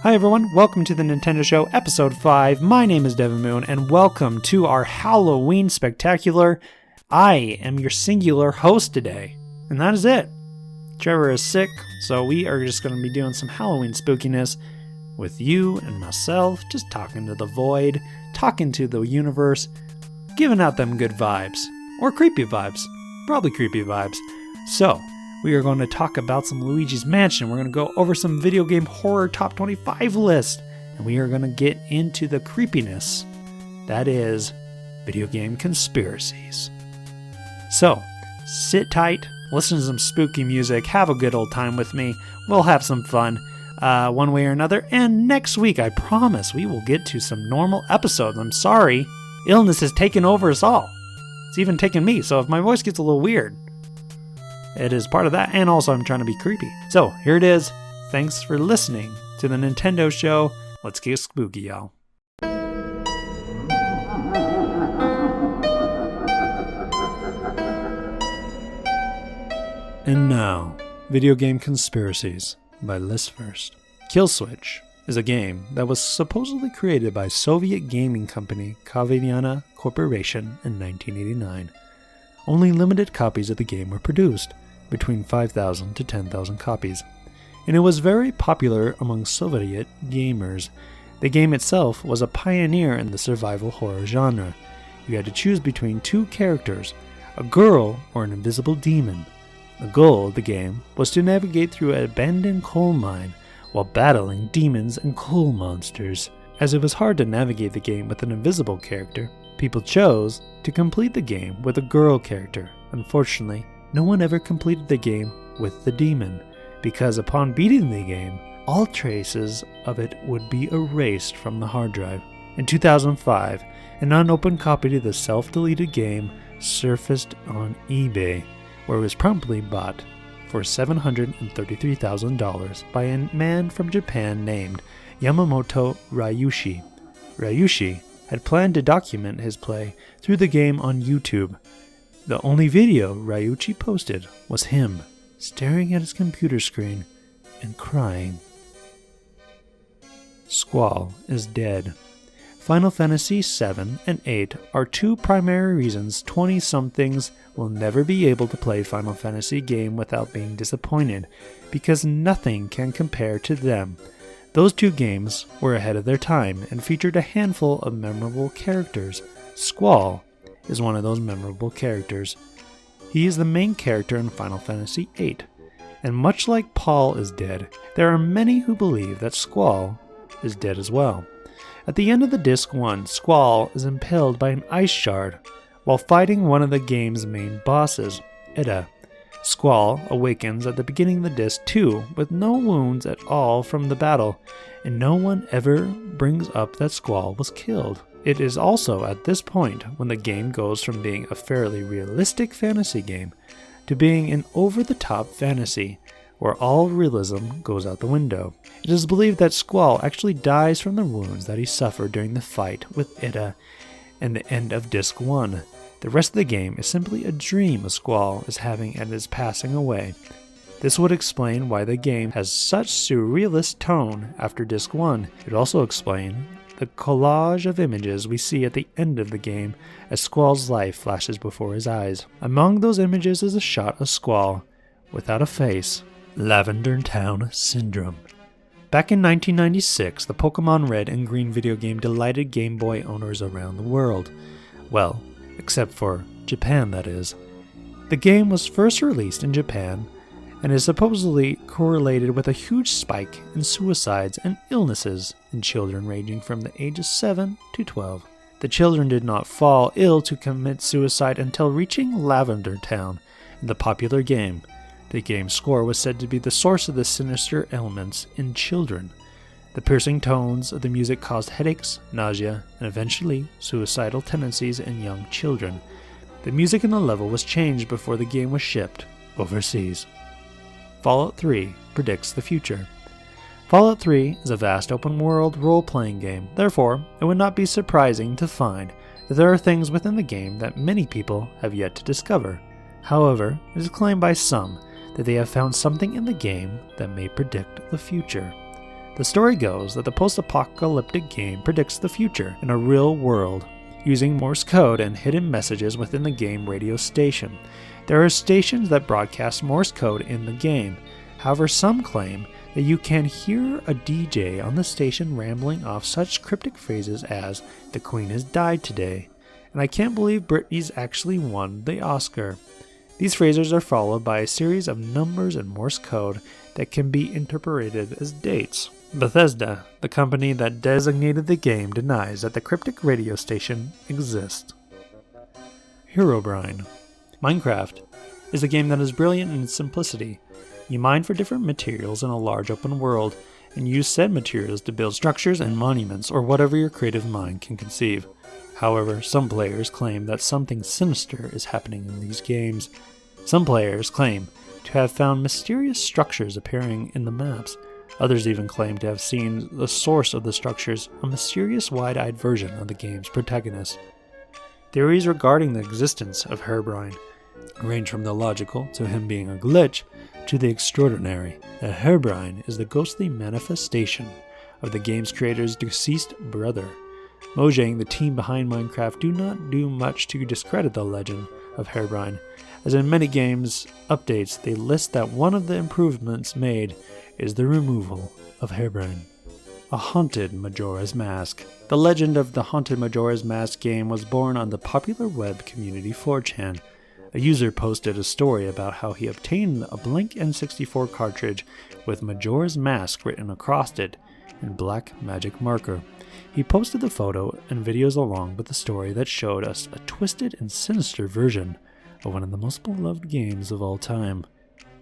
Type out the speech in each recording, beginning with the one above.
Hi everyone, welcome to the Nintendo Show, Episode 5. My name is Dehvin, and welcome to our Halloween Spectacular. I am your singular host today, and that is it. Trevor is sick, so we are just going to be doing some Halloween spookiness with you and myself, just talking to the void, talking to the universe, giving out them good vibes, or creepy vibes, probably creepy vibes. So, we are going to talk about some Luigi's Mansion. We're going to go over some video game horror top 25 list. And we are going to get into the creepiness that is video game conspiracies. So, sit tight, listen to some spooky music, have a good old time with me. We'll have some fun one way or another. And next week, I promise, we will get to some normal episodes. I'm sorry, illness has taken over us all. It's even taken me, so if my voice gets a little weird, it is part of that, and also I'm trying to be creepy. So, here it is. Thanks for listening to the Nintendo Show. Let's get spooky, y'all. And now, Video Game Conspiracies by List First. Kill Switch is a game that was supposedly created by Soviet gaming company Kaviana Corporation in 1989. Only limited copies of the game were produced, between 5,000 to 10,000 copies, and it was very popular among Soviet gamers. The game itself was a pioneer in the survival horror genre. You had to choose between two characters, a girl or an invisible demon. The goal of the game was to navigate through an abandoned coal mine while battling demons and coal monsters. As it was hard to navigate the game with an invisible character, people chose to complete the game with a girl character. Unfortunately, no one ever completed the game with the demon, because upon beating the game, all traces of it would be erased from the hard drive. In 2005, an unopened copy of the self-deleted game surfaced on eBay, where it was promptly bought for $733,000 by a man from Japan named Yamamoto Ryushi. Ryushi had planned to document his play through the game on YouTube. The only video Ryuichi posted was him staring at his computer screen and crying. Squall is dead. Final Fantasy 7 and 8 are two primary reasons 20-somethings will never be able to play Final Fantasy game without being disappointed, because nothing can compare to them. Those two games were ahead of their time and featured a handful of memorable characters. Squall is one of those memorable characters. He is the main character in Final Fantasy VIII, and much like Paul is dead, there are many who believe that Squall is dead as well. At the end of the Disc 1, Squall is impaled by an ice shard while fighting one of the game's main bosses, Eda. Squall awakens at the beginning of the Disc 2 with no wounds at all from the battle, and no one ever brings up that Squall was killed. It is also at this point when the game goes from being a fairly realistic fantasy game to being an over-the-top fantasy, where all realism goes out the window. It is believed that Squall actually dies from the wounds that he suffered during the fight with Eda and the end of Disc 1. The rest of the game is simply a dream Squall is having and is passing away. This would explain why the game has such surrealist tone after Disc 1. It would also explain the collage of images we see at the end of the game as Squall's life flashes before his eyes. Among those images is a shot of Squall without a face. Lavender Town Syndrome. Back in 1996, the Pokemon Red and Green video game delighted Game Boy owners around the world. Well, except for Japan, that is. The game was first released in Japan and is supposedly correlated with a huge spike in suicides and illnesses in children ranging from the ages 7 to 12. The children did not fall ill to commit suicide until reaching Lavender Town in the popular game. The game's score was said to be the source of the sinister elements in children. The piercing tones of the music caused headaches, nausea, and eventually suicidal tendencies in young children. The music in the level was changed before the game was shipped overseas. Fallout 3 predicts the future. Fallout 3 is a vast open-world role-playing game. Therefore, it would not be surprising to find that there are things within the game that many people have yet to discover. However, it is claimed by some that they have found something in the game that may predict the future. The story goes that the post-apocalyptic game predicts the future in a real world, using Morse code and hidden messages within the game radio station. There are stations that broadcast Morse code in the game. However, some claim that you can hear a DJ on the station rambling off such cryptic phrases as, "The Queen has died today," and "I can't believe Britney's actually won the Oscar." These phrases are followed by a series of numbers in Morse code that can be interpreted as dates. Bethesda, the company that designated the game, denies that the cryptic radio station exists. Herobrine. Minecraft is a game that is brilliant in its simplicity. You mine for different materials in a large open world, and use said materials to build structures and monuments or whatever your creative mind can conceive. However, some players claim that something sinister is happening in these games. Some players claim to have found mysterious structures appearing in the maps. Others even claim to have seen the source of the structures, a mysterious wide-eyed version of the game's protagonist. Theories regarding the existence of Herobrine range from the logical, to him being a glitch, to the extraordinary, that Herobrine is the ghostly manifestation of the game's creator's deceased brother. Mojang, the team behind Minecraft, do not do much to discredit the legend of Herobrine, as in many games updates they list that one of the improvements made is the removal of Herobrine. A Haunted Majora's Mask. The legend of the Haunted Majora's Mask game was born on the popular web community 4chan. A user posted a story about how he obtained a blank N64 cartridge with Majora's Mask written across it in black magic marker. He posted the photo and videos along with the story that showed us a twisted and sinister version of one of the most beloved games of all time.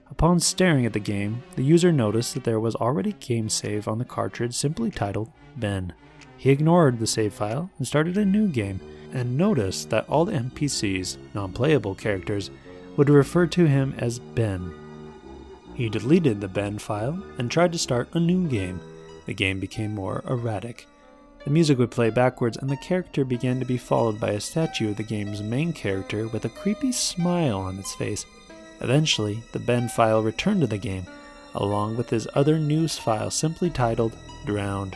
Upon staring at the game, the user noticed that there was already game save on the cartridge simply titled Ben. He ignored the save file and started a new game, and noticed that all the NPCs, non-playable characters, would refer to him as Ben. He deleted the Ben file and tried to start a new game. The game became more erratic. The music would play backwards, and the character began to be followed by a statue of the game's main character with a creepy smile on its face. Eventually, the Ben file returned to the game, along with his other news file simply titled Drowned.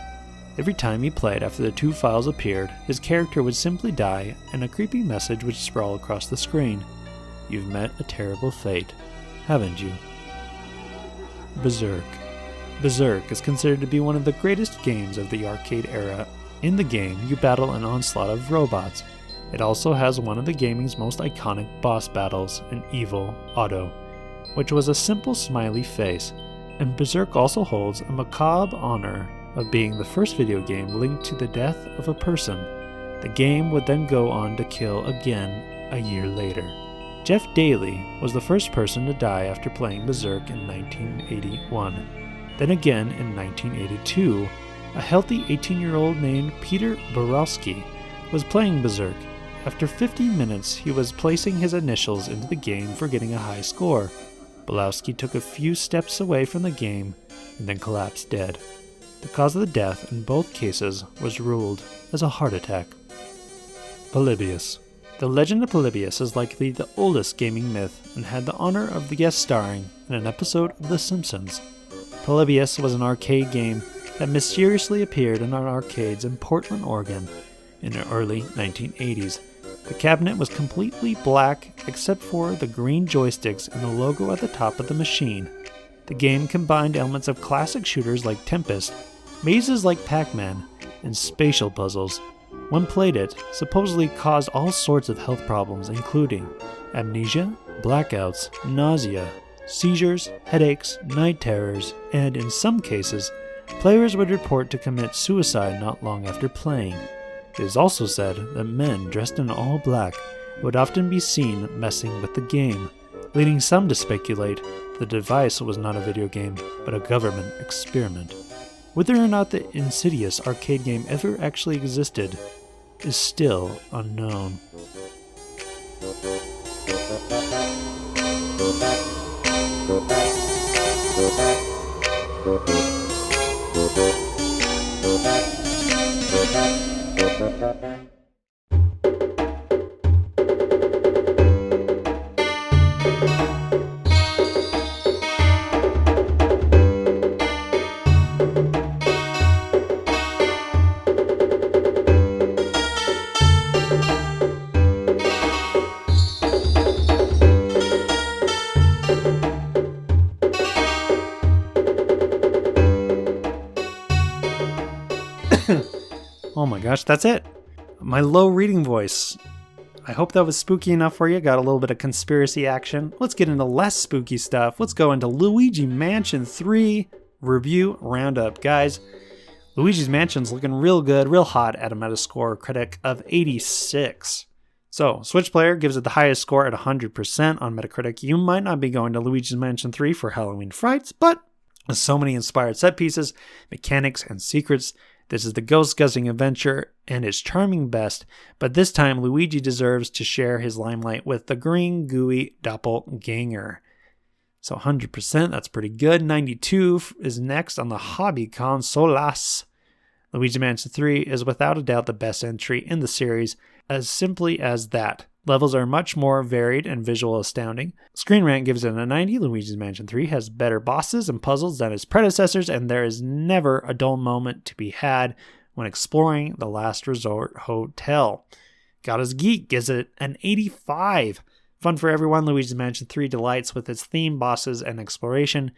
Every time he played after the two files appeared, his character would simply die and a creepy message would sprawl across the screen. You've met a terrible fate, haven't you? Berserk. Berserk is considered to be one of the greatest games of the arcade era. In the game, you battle an onslaught of robots. It also has one of the gaming's most iconic boss battles, an evil Otto, which was a simple smiley face, and Berserk also holds a macabre honor of being the first video game linked to the death of a person. The game would then go on to kill again a year later. Jeff Daly was the first person to die after playing Berserk in 1981. Then again in 1982, a healthy 18-year-old named Peter Borowski was playing Berserk. After 15 minutes, he was placing his initials into the game for getting a high score. Borowski took a few steps away from the game and then collapsed dead. The cause of the death in both cases was ruled as a heart attack. Polybius. The legend of Polybius is likely the oldest gaming myth and had the honor of the guest starring in an episode of The Simpsons. Polybius was an arcade game that mysteriously appeared in our arcades in Portland, Oregon in the early 1980s. The cabinet was completely black except for the green joysticks and the logo at the top of the machine. The game combined elements of classic shooters like Tempest, mazes like Pac-Man, and spatial puzzles. When played it, supposedly caused all sorts of health problems including amnesia, blackouts, nausea, seizures, headaches, night terrors, and in some cases, players would report to commit suicide not long after playing. It is also said that men dressed in all black would often be seen messing with the game, leading some to speculate the device was not a video game, but a government experiment. Whether or not the insidious arcade game ever actually existed is still unknown. Oh my gosh, that's it. My low reading voice. I hope that was spooky enough for you. Got a little bit of conspiracy action. Let's get into less spooky stuff. Let's go into Luigi Mansion 3 review roundup. Guys, Luigi's Mansion's looking real good, real hot at a Metascore critic of 86. So, Switch player gives it the highest score at 100% on Metacritic. You might not be going to Luigi's Mansion 3 for Halloween frights, but with so many inspired set pieces, mechanics, and secrets, this is the ghost-guzzling adventure and its charming best, but this time Luigi deserves to share his limelight with the green, gooey doppelganger. So 100%, that's pretty good. 92 is next on the hobby consolas. Luigi Mansion 3 is without a doubt the best entry in the series, as simply as that. Levels are much more varied and visual astounding. Screen Rant gives it a 90. Luigi's Mansion 3 has better bosses and puzzles than its predecessors, and there is never a dull moment to be had when exploring the Last Resort Hotel. God is Geek gives it an 85. Fun for everyone, Luigi's Mansion 3 delights with its theme, bosses, and exploration.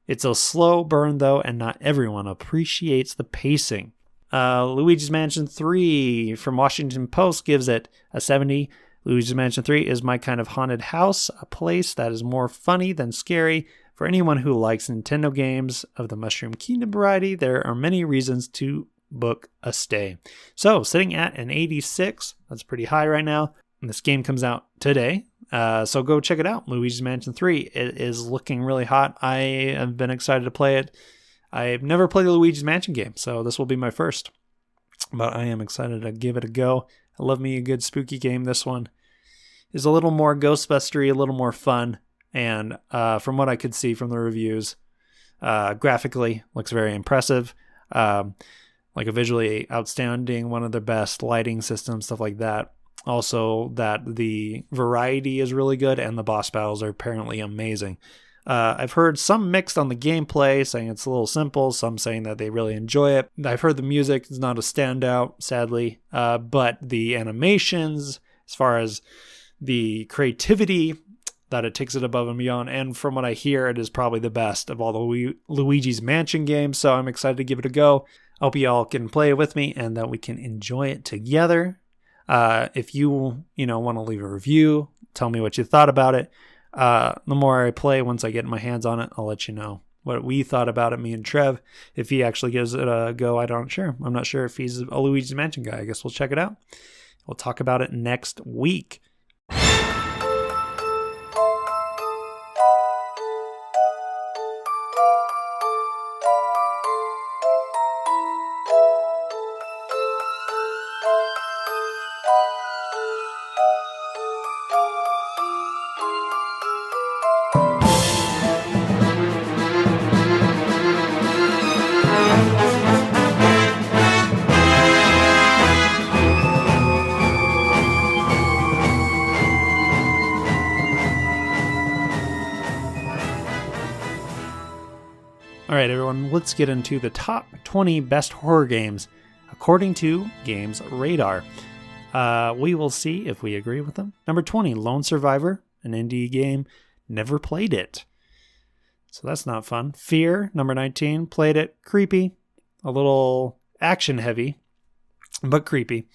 It's a slow burn though, and not everyone appreciates the pacing. Luigi's Mansion 3 from Washington Post gives it a 70. Luigi's Mansion 3 is my kind of haunted house, a place that is more funny than scary. For anyone who likes Nintendo games of the Mushroom Kingdom variety, there are many reasons to book a stay. So, sitting at an 86, that's pretty high right now. And this game comes out today, so go check it out. Luigi's Mansion 3, it is looking really hot. I have been excited to play it. I've never played a Luigi's Mansion game, so this will be my first. But I am excited to give it a go. I love me a good spooky game. This one is a little more Ghostbustery, a little more fun, and from what I could see from the reviews, graphically looks very impressive. Like a visually outstanding, one of the best lighting systems, stuff like that. Also, that the variety is really good, and the boss battles are apparently amazing. I've heard some mixed on the gameplay, saying it's a little simple, some saying that they really enjoy it. I've heard the music is not a standout, sadly, but the animations, as far as the creativity, that it takes it above and beyond, and from what I hear, it is probably the best of all the Luigi's Mansion games, so I'm excited to give it a go. I hope you all can play it with me, and that we can enjoy it together. If you want to leave a review, tell me what you thought about it. The more I play, once I get my hands on it, I'll let you know what we thought about it, me and Trev. If he actually gives it a go, I'm not sure if he's a Luigi's Mansion guy. I guess we'll check it out. We'll talk about it next week. All right, everyone, let's get into the top 20 best horror games according to Games Radar. We will see if we agree with them. Number 20, Lone Survivor, an indie game. Never played it, so that's not fun. Fear, number 19, played it. Creepy, a little action heavy, but creepy.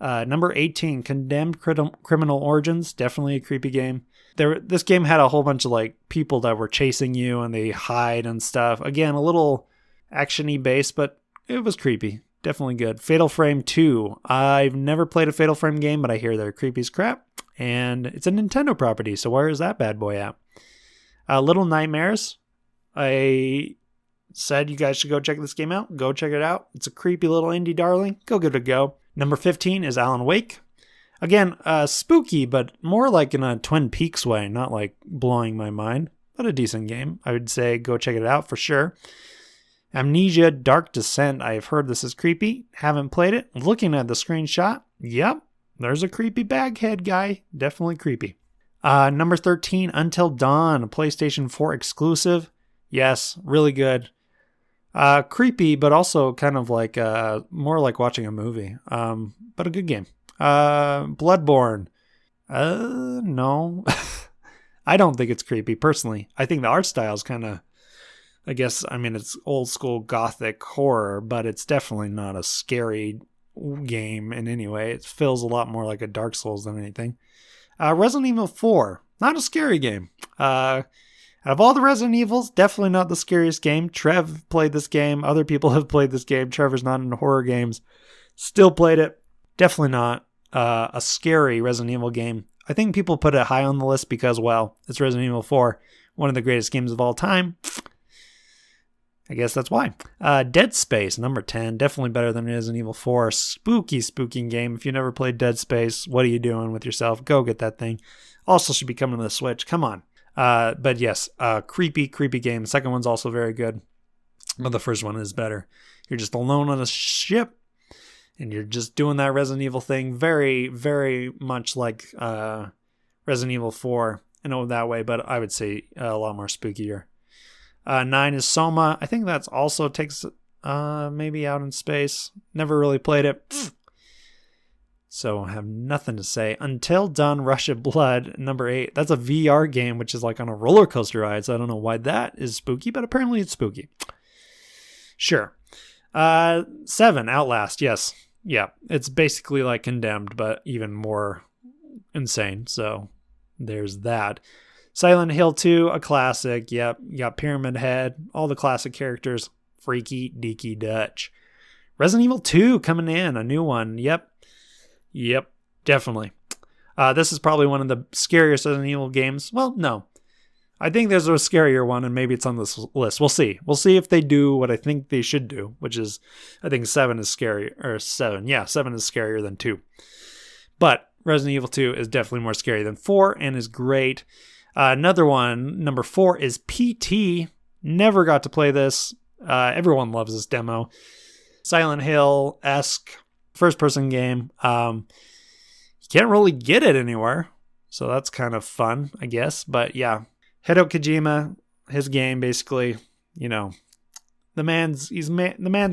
Number 18, Condemned Criminal Origins, definitely a creepy game. This game had a whole bunch of people that were chasing you and they hide and stuff. Again, a little action-y based, but it was creepy. Definitely good. Fatal Frame 2. I've never played a Fatal Frame game, but I hear they're creepy as crap. And it's a Nintendo property, so where is that bad boy at? Little Nightmares. I said you guys should go check this game out. Go check it out. It's a creepy little indie darling. Go give it a go. Number 15 is Alan Wake. Again, spooky, but more like in a Twin Peaks way, not like blowing my mind, but a decent game. I would say go check it out for sure. Amnesia Dark Descent. I've heard this is creepy. Haven't played it. Looking at the screenshot, yep, there's a creepy baghead guy. Definitely creepy. Number 13, Until Dawn, a PlayStation 4 exclusive. Yes, really good. Creepy, but also kind of like more like watching a movie. But a good game. Bloodborne. No. I don't think it's creepy, personally. I think the art style is kind of, it's old school gothic horror, but it's definitely not a scary game in any way. It feels a lot more like a Dark Souls than anything. Resident Evil 4, not a scary game. Out of all the Resident Evils, definitely not the scariest game. Trev played this game. Other people have played this game. Trevor's not into horror games. Still played it. Definitely not a scary Resident Evil game. I think people put it high on the list because, well, it's Resident Evil 4, one of the greatest games of all time. I guess that's why. Dead Space, number 10. Definitely better than Resident Evil 4. Spooky game. If you never played Dead Space, what are you doing with yourself? Go get that thing. Also should be coming to the Switch. Come on. But yes, creepy game. The second one's also very good. But the first one is better. You're just alone on a ship. And you're just doing that Resident Evil thing. Very, very much like Resident Evil 4. I know that way, but I would say a lot more spookier. 9 is Soma. I think that's also takes maybe out in space. Never really played it. So I have nothing to say. Until Dawn, Rush of Blood, number 8. That's a VR game, which is like on a roller coaster ride. So I don't know why that is spooky, but apparently it's spooky. Sure. 7, Outlast. Yes. Yeah. It's basically like Condemned, but even more insane. So there's that. Silent Hill 2, a classic. Yep. You got Pyramid Head, all the classic characters. Freaky Deaky Dutch. Resident Evil 2 coming in, a new one. Yep, definitely. This is probably one of the scariest Resident Evil games. Well, no. I think there's a scarier one, and maybe it's on this list. We'll see. We'll see if they do what I think they should do, which is, I think 7 is scary, or 7. Yeah, 7 is scarier than 2. But Resident Evil 2 is definitely more scary than 4 and is great. Another one, number 4, is PT. Never got to play this. Everyone loves this demo. Silent Hill-esque first-person game. You can't really get it anywhere, so that's kind of fun, I guess. But yeah, Hideo Kojima, his game, basically, you know, the man's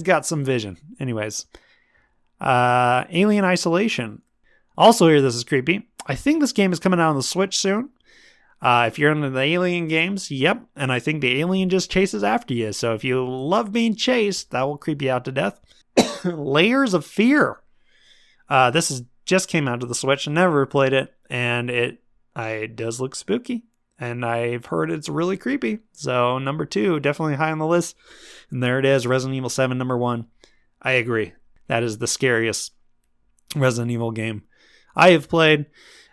got some vision. Anyways, Alien Isolation. Also here, this is creepy. I think this game is coming out on the Switch soon. If you're into the Alien games, yep. And I think the alien just chases after you. So if you love being chased, that will creep you out to death. Layers of Fear. This just came out to the Switch. I never played it. And it does look spooky. And I've heard it's really creepy. So number 2, definitely high on the list. And there it is, Resident Evil 7, number 1. I agree. That is the scariest Resident Evil game I have played.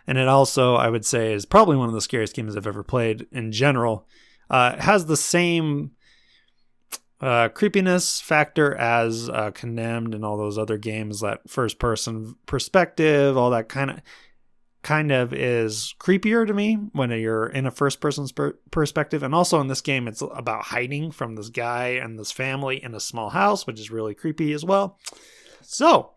And it also, I would say, is probably one of the scariest games I've ever played in general. It has the same creepiness factor as Condemned and all those other games. That first-person perspective, all that kind of is creepier to me when you're in a first-person perspective. And also in this game, it's about hiding from this guy and this family in a small house, which is really creepy as well. So,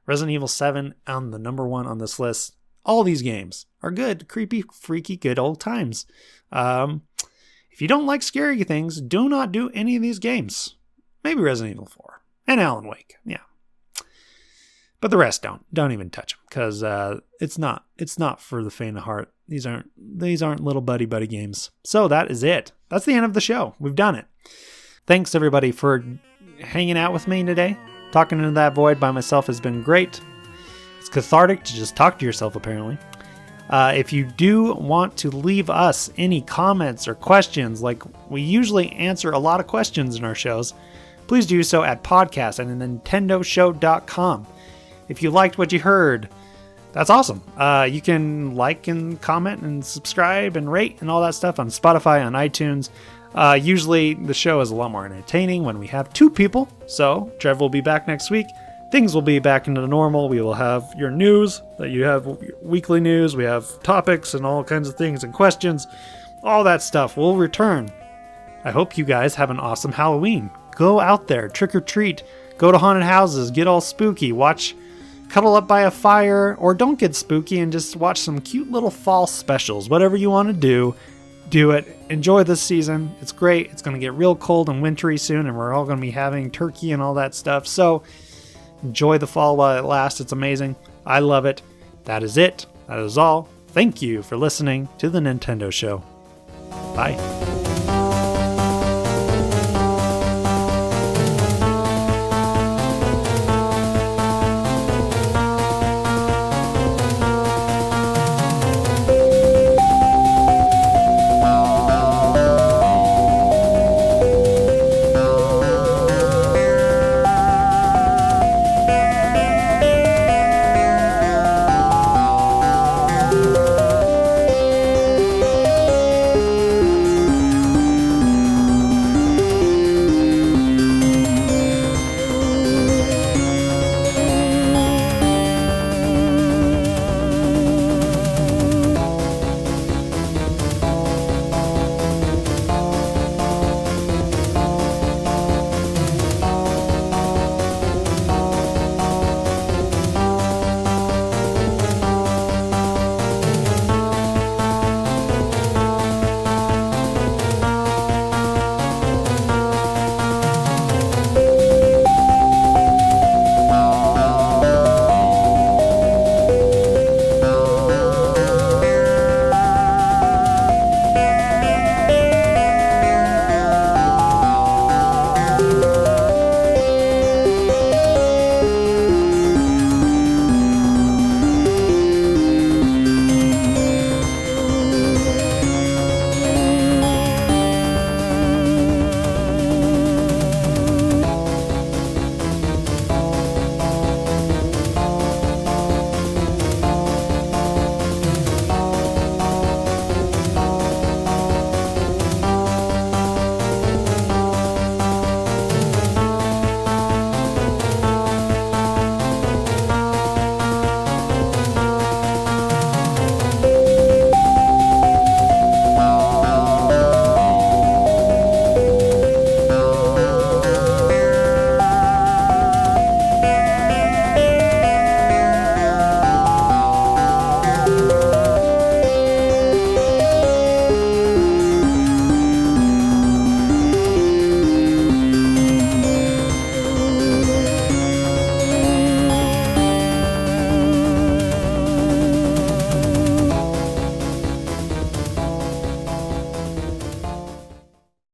Resident Evil 7 on the number 1 on this list. All these games are good, creepy, freaky, good old times. If you don't like scary things, do not do any of these games. Maybe Resident Evil 4 and Alan Wake, yeah. But the rest don't even touch them because it's not for the faint of heart. These aren't little buddy games. So that is it. That's the end of the show. We've done it. Thanks everybody for hanging out with me today. Talking into that void by myself has been great. It's cathartic to just talk to yourself, apparently. If you do want to leave us any comments or questions, like we usually answer a lot of questions in our shows, please do so at podcast@nintendoshow.com. If you liked what you heard, that's awesome. You can like and comment and subscribe and rate and all that stuff on Spotify, on iTunes. Usually the show is a lot more entertaining when we have 2 people. So Trev will be back next week. Things will be back into normal. We will have your news, that you have weekly news. We have topics and all kinds of things and questions. All that stuff will return. I hope you guys have an awesome Halloween. Go out there, trick or treat, go to haunted houses, get all spooky, cuddle up by a fire, or don't get spooky and just watch some cute little fall specials. Whatever you want to do it. Enjoy this season. It's great. It's going to get real cold and wintry soon, and we're all going to be having turkey and all that stuff. So enjoy the fall while it lasts. It's amazing. I love it. That is it. That is all. Thank you for listening to The Nintendo Show. Bye.